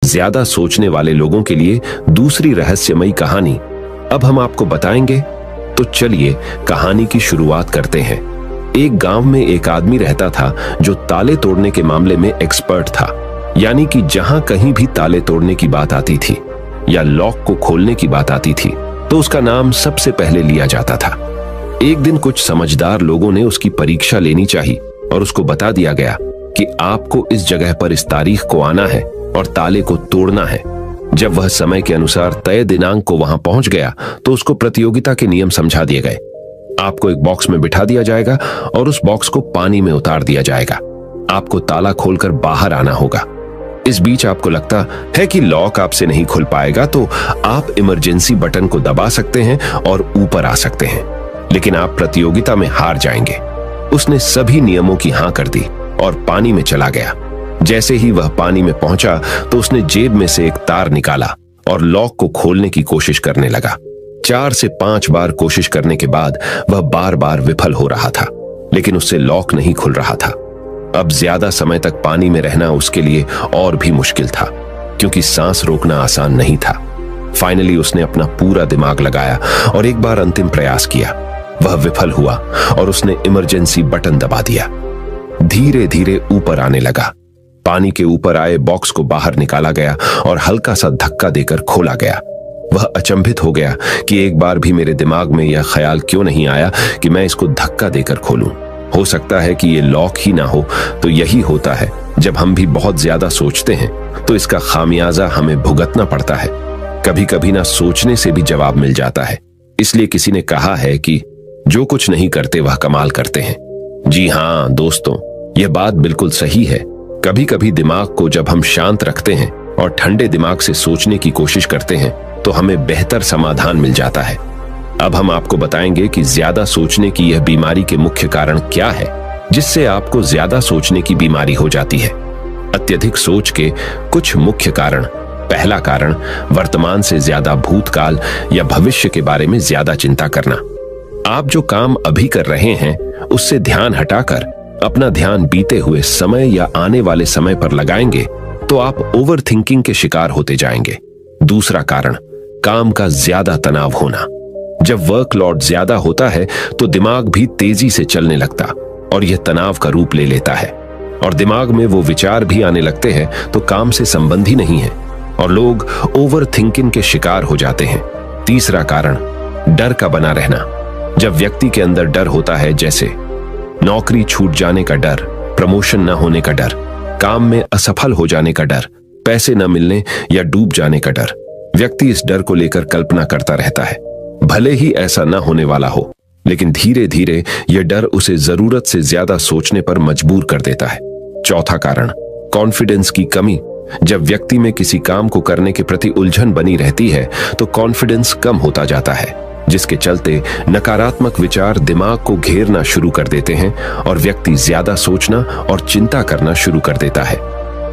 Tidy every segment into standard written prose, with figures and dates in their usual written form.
ज्यादा सोचने वाले लोगों के लिए दूसरी रहस्यमयी कहानी अब हम आपको बताएंगे। तो चलिए कहानी की शुरुआत करते हैं। एक गांव में एक आदमी रहता था जो ताले तोड़ने के मामले में एक्सपर्ट था। यानी कि जहां कहीं भी ताले तोड़ने की बात आती थी या लॉक को खोलने की बात आती थी तो उसका नाम सबसे पहले लिया जाता था। एक दिन कुछ समझदार लोगों ने उसकी परीक्षा लेनी चाहिए और उसको बता दिया गया कि आपको इस जगह पर इस तारीख को आना है और ताले को तोड़ना है। जब वह समय के अनुसार तय दिनांक को वहां पहुंच गया तो उसको प्रतियोगिता के नियम समझा दिए गए। आपको एक बॉक्स में बिठा दिया जाएगा और उस बॉक्स को पानी में उतार दिया जाएगा। आपको ताला खोलकर बाहर आना होगा। इस बीच आपको लगता है कि लॉक आपसे नहीं खुल पाएगा तो आप इमरजेंसी बटन को दबा सकते हैं और ऊपर आ सकते हैं, लेकिन आप प्रतियोगिता में हार जाएंगे। उसने सभी नियमों की हां कर दी और पानी में चला गया। जैसे ही वह पानी में पहुंचा तो उसने जेब में से एक तार निकाला और लॉक को खोलने की कोशिश करने लगा। 4 से 5 बार कोशिश करने के बाद वह बार बार विफल हो रहा था, लेकिन उससे लॉक नहीं खुल रहा था। अब ज्यादा समय तक पानी में रहना उसके लिए और भी मुश्किल था, क्योंकि सांस रोकना आसान नहीं था। फाइनली उसने अपना पूरा दिमाग लगाया और एक बार अंतिम प्रयास किया। वह विफल हुआ और उसने इमरजेंसी बटन दबा दिया। धीरे धीरे ऊपर आने लगा। पानी के ऊपर आए बॉक्स को बाहर निकाला गया और हल्का सा धक्का देकर खोला गया। वह अचंभित हो गया कि एक बार भी मेरे दिमाग में यह ख्याल क्यों नहीं आया कि मैं इसको धक्का देकर खोलूं। हो सकता है कि ये लॉक ही ना हो। तो यही होता है, जब हम भी बहुत ज्यादा सोचते हैं तो इसका खामियाजा हमें भुगतना पड़ता है। कभी कभी ना सोचने से भी जवाब मिल जाता है। इसलिए किसी ने कहा है कि जो कुछ नहीं करते वह कमाल करते हैं। जी हाँ दोस्तों, यह बात बिल्कुल सही है। कभी कभी दिमाग को जब हम शांत रखते हैं और ठंडे दिमाग से सोचने की कोशिश करते हैं तो हमें बेहतर समाधान मिल जाता है। अब हम आपको बताएंगे कि ज्यादा सोचने की यह बीमारी के मुख्य कारण क्या है, जिससे आपको ज्यादा सोचने की बीमारी हो जाती है। अत्यधिक सोच के कुछ मुख्य कारण। पहला कारण, वर्तमान से ज्यादा भूतकाल या भविष्य के बारे में ज्यादा चिंता करना। आप जो काम अभी कर रहे हैं उससे ध्यान हटाकर अपना ध्यान बीते हुए समय या आने वाले समय पर लगाएंगे तो आप ओवर थिंकिंग के शिकार होते जाएंगे। दूसरा कारण, काम का ज्यादा तनाव होना। जब वर्कलोड ज्यादा होता है तो दिमाग भी तेजी से चलने लगता और यह तनाव का रूप ले लेता है और दिमाग में वो विचार भी आने लगते हैं तो काम से संबंधी नहीं है और लोग ओवर थिंकिंग के शिकार हो जाते हैं। तीसरा कारण, डर का बना रहना। जब व्यक्ति के अंदर डर होता है, जैसे नौकरी छूट जाने का डर, प्रमोशन न होने का डर, काम में असफल हो जाने का डर, पैसे न मिलने या डूब जाने का डर, व्यक्ति इस डर को लेकर कल्पना करता रहता है। भले ही ऐसा न होने वाला हो, लेकिन धीरे धीरे यह डर उसे जरूरत से ज्यादा सोचने पर मजबूर कर देता है। चौथा कारण, कॉन्फिडेंस की कमी। जब व्यक्ति में किसी काम को करने के प्रति उलझन बनी रहती है तो कॉन्फिडेंस कम होता जाता है, जिसके चलते नकारात्मक विचार दिमाग को घेरना शुरू कर देते हैं और व्यक्ति ज्यादा सोचना और चिंता करना शुरू कर देता है।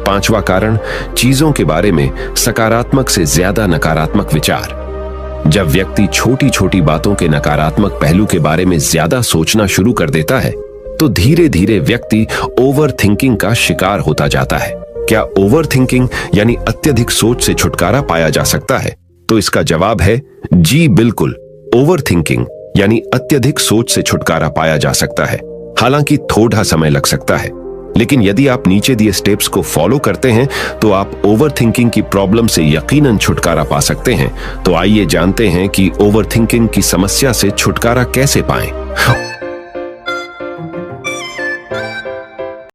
पांचवा कारण, चीजों के बारे में सकारात्मक से ज्यादा नकारात्मक विचार। जब व्यक्ति छोटी छोटी बातों के नकारात्मक पहलू के बारे में ज्यादा सोचना शुरू कर देता है तो धीरे धीरे व्यक्ति ओवर थिंकिंग का शिकार होता जाता है। क्या ओवर थिंकिंग यानी अत्यधिक सोच से छुटकारा पाया जा सकता है? तो इसका जवाब है जी बिल्कुल। ओवर थिंकिंग यानी अत्यधिक सोच से छुटकारा पाया जा सकता है। हालांकि थोड़ा समय लग सकता है, लेकिन यदि आप नीचे दिए स्टेप्स को फॉलो करते हैं तो आप ओवर थिंकिंग की प्रॉब्लम से यकीनन छुटकारा पा सकते हैं। तो आइए जानते हैं कि ओवर थिंकिंग की समस्या से छुटकारा कैसे पाएं।